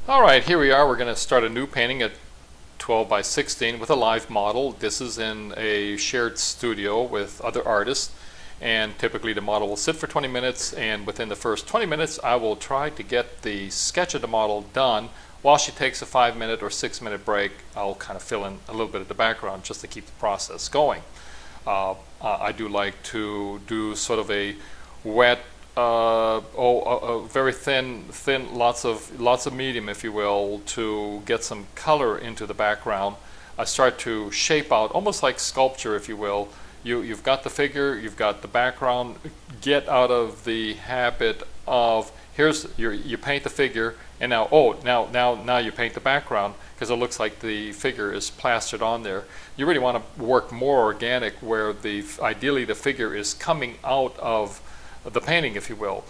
Alright, here we are. We're going to start a new painting at 12 by 16 with a live model. This is in a shared studio with other artists, and typically the model will sit for 20 minutes, and within the first 20 minutes I will try to get the sketch of the model done. While she takes a 5-minute or 6-minute break, I'll kind of fill in a little bit of the background just to keep the process going. I do like to do sort of a wet, very thin, lots of medium, if you will, to get some color into the background. I start to shape out, almost like sculpture, if you will. You've got the figure, you've got the background. Get out of the habit of you paint the figure, and now you paint the background because it looks like the figure is plastered on there. You really want to work more organic, where ideally the figure is coming out of the painting, if you will,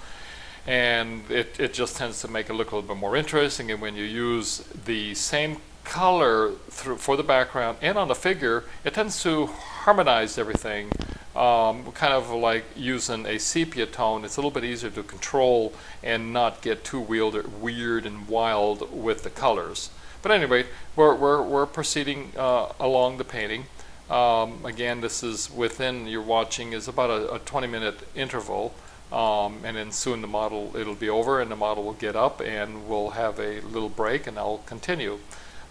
and it just tends to make it look a little bit more interesting. And when you use the same color for the background and on the figure, it tends to harmonize everything, kind of like using a sepia tone. It's a little bit easier to control and not get too weird and wild with the colors. But anyway, we're proceeding along the painting. Again, this is within, you're watching is about a 20-minute interval, and then soon it'll be over and the model will get up and we'll have a little break and I'll continue.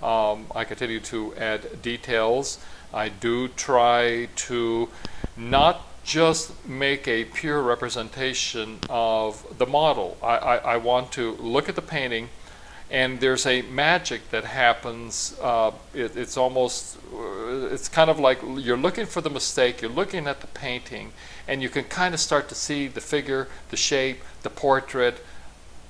I continue to add details. I do try to not just make a pure representation of the model. I want to look at the painting, and there's a magic that happens. It's kind of like you're looking for the mistake, you're looking at the painting, and you can kind of start to see the figure, the shape, the portrait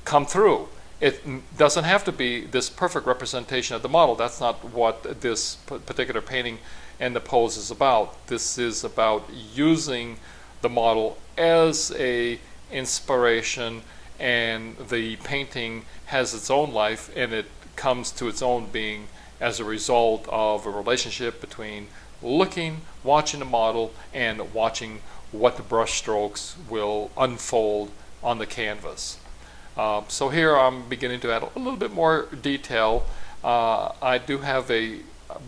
come through. It doesn't have to be this perfect representation of the model. That's not what this particular painting and the pose is about. This is about using the model as a inspiration, and the painting has its own life, and it comes to its own being as a result of a relationship between watching the model and watching what the brush strokes will unfold on the canvas. So here I'm beginning to add a little bit more detail. I do have a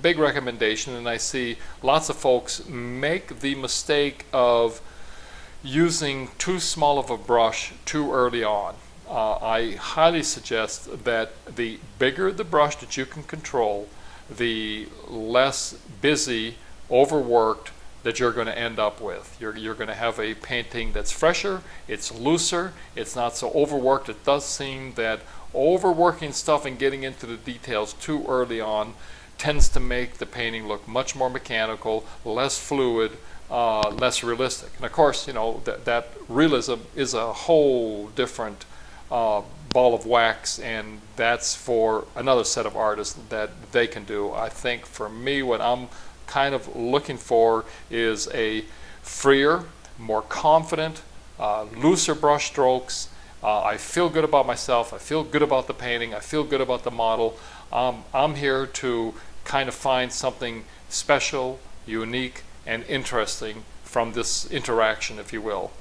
big recommendation, and I see lots of folks make the mistake of using too small of a brush too early on. I highly suggest that the bigger the brush that you can control, the less busy, overworked that you're going to end up with. You're going to have a painting that's fresher, it's looser, it's not so overworked. It does seem that overworking stuff and getting into the details too early on tends to make the painting look much more mechanical, less fluid, less realistic. And of course, that realism is a whole different ball of wax, and that's for another set of artists that they can do. I think for me, what I'm kind of looking for is a freer, more confident, looser brush strokes. I feel good about myself, I feel good about the painting, I feel good about the model. I'm here to kind of find something special, unique, and interesting from this interaction, if you will.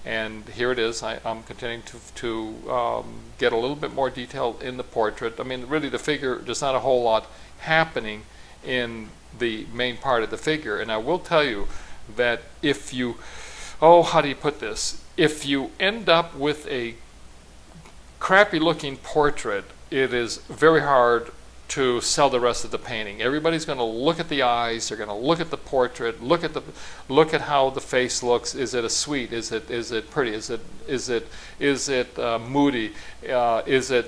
And here it is. I'm continuing to get a little bit more detail in the portrait. I mean, really the figure, there's not a whole lot happening in the main part of the figure. And I will tell you that if you, how do you put this? If you end up with a crappy looking portrait, it is very hard to sell the rest of the painting. Everybody's going to look at the eyes, they're going to look at the portrait, look at how the face looks. Is it a sweet? Is it pretty? Is it moody? Is the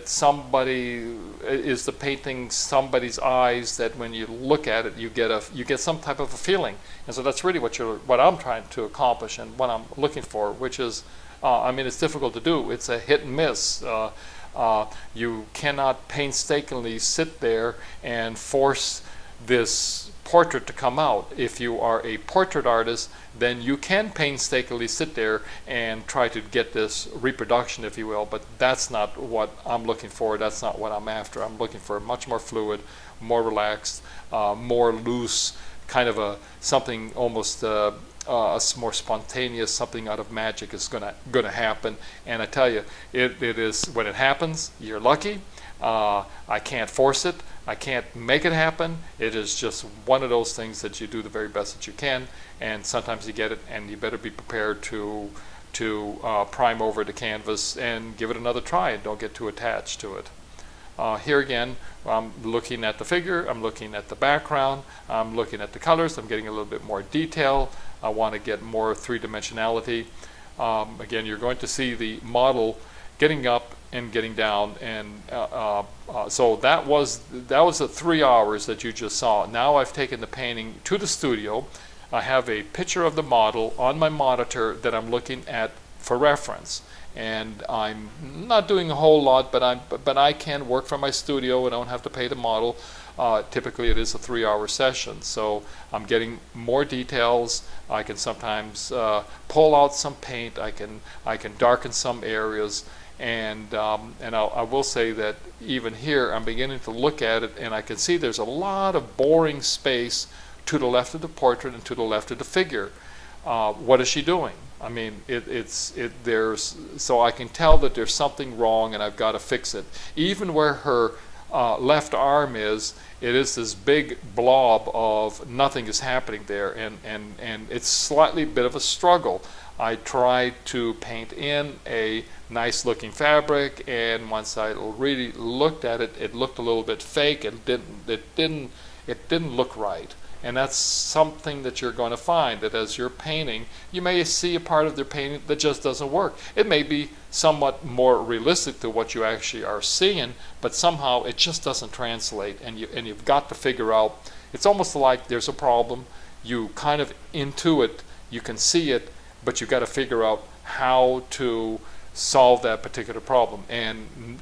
painting somebody's eyes that when you look at it you get some type of a feeling? And so that's really what I'm trying to accomplish and what I'm looking for, which is I mean, it's difficult to do. It's a hit and miss. You cannot painstakingly sit there and force this portrait to come out. If you are a portrait artist, then you can painstakingly sit there and try to get this reproduction, if you will, but that's not what I'm looking for. That's not what I'm after. I'm looking for much more fluid, more relaxed, more loose, kind of something almost a more spontaneous, something out of magic is gonna happen. And I tell you, it is, when it happens, you're lucky. I can't force it. I can't make it happen. It is just one of those things that you do the very best that you can, and sometimes you get it, and you better be prepared to prime over the canvas and give it another try, and don't get too attached to it. Here again, I'm looking at the figure, I'm looking at the background, I'm looking at the colors, I'm getting a little bit more detail. I want to get more three-dimensionality. Again, you're going to see the model getting up and getting down, and so that was the 3 hours that you just saw. Now I've taken the painting to the studio. I have a picture of the model on my monitor that I'm looking at for reference, and I'm not doing a whole lot, but I can work from my studio and I don't have to pay the model. Typically it is a 3-hour session, so I'm getting more details. I can sometimes pull out some paint. I can darken some areas, and I will say that even here I'm beginning to look at it, and I can see there's a lot of boring space to the left of the portrait and to the left of the figure. What is she doing? I mean, so I can tell that there's something wrong, and I've got to fix it. Even where her left arm is, it is this big blob of nothing is happening there, and it's slightly bit of a struggle. I tried to paint in a nice looking fabric, and once I really looked at it, it looked a little bit fake. It didn't look right. And that's something that you're going to find, that as you're painting, you may see a part of their painting that just doesn't work. It may be somewhat more realistic to what you actually are seeing, but somehow it just doesn't translate, and you've got to figure out. It's almost like there's a problem. You kind of intuit, you can see it, but you've got to figure out how to solve that particular problem. And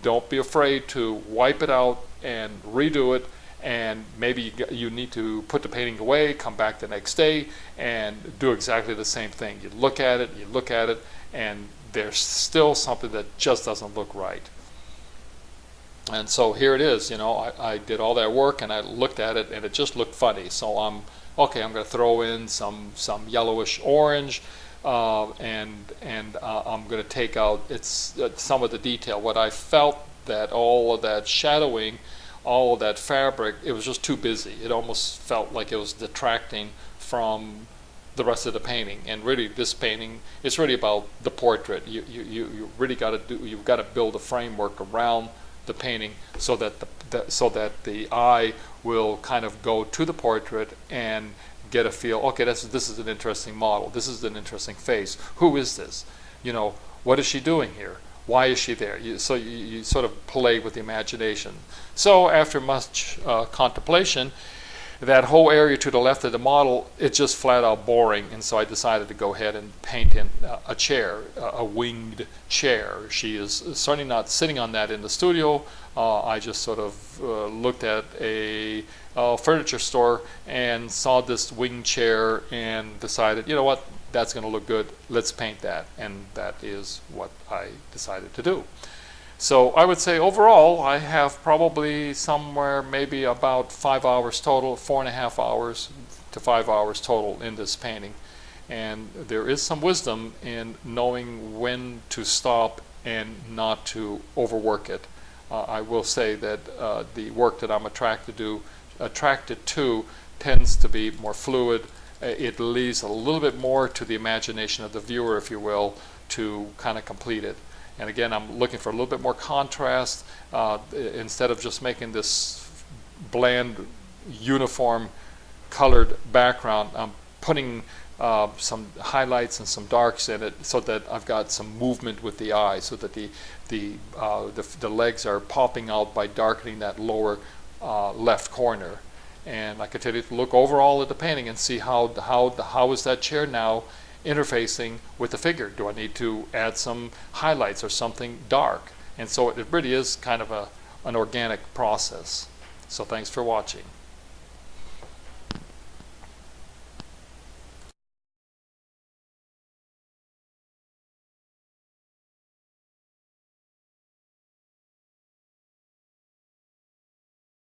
don't be afraid to wipe it out and redo it. And maybe you need to put the painting away, come back the next day, and do exactly the same thing. You look at it, and there's still something that just doesn't look right. And so here it is. I did all that work, and I looked at it, and it just looked funny. So I'm going to throw in some yellowish orange, and I'm going to take out some of the detail. What I felt that all of that shadowing, all of that fabric, it was just too busy. It almost felt like it was detracting from the rest of the painting. And really, this painting is really about the portrait. You really you've got to build a framework around the painting so that the eye will kind of go to the portrait and get a feel. Okay, this is an interesting model. This is an interesting face. Who is this? What is she doing here? Why is she there? So you sort of play with the imagination. So after much contemplation, that whole area to the left of the model, it's just flat out boring, and so I decided to go ahead and paint in a chair, a winged chair. She is certainly not sitting on that in the studio. I just sort of looked at a furniture store and saw this winged chair and decided, you know what, that's going to look good, let's paint that. And that is what I decided to do. So I would say overall I have probably somewhere maybe about 5 hours total, 4.5 hours to 5 hours total in this painting. And there is some wisdom in knowing when to stop and not to overwork it. I will say that the work that I'm attracted to tends to be more fluid. It leaves a little bit more to the imagination of the viewer, if you will, to kind of complete it. And again, I'm looking for a little bit more contrast. Instead of just making this bland, uniform colored background, I'm putting some highlights and some darks in it so that I've got some movement with the eye, so that the legs are popping out by darkening that lower left corner. And I continue to look overall at the painting and see how is that chair now interfacing with the figure. Do I need to add some highlights or something dark? And so it really is kind of an organic process. So thanks for watching.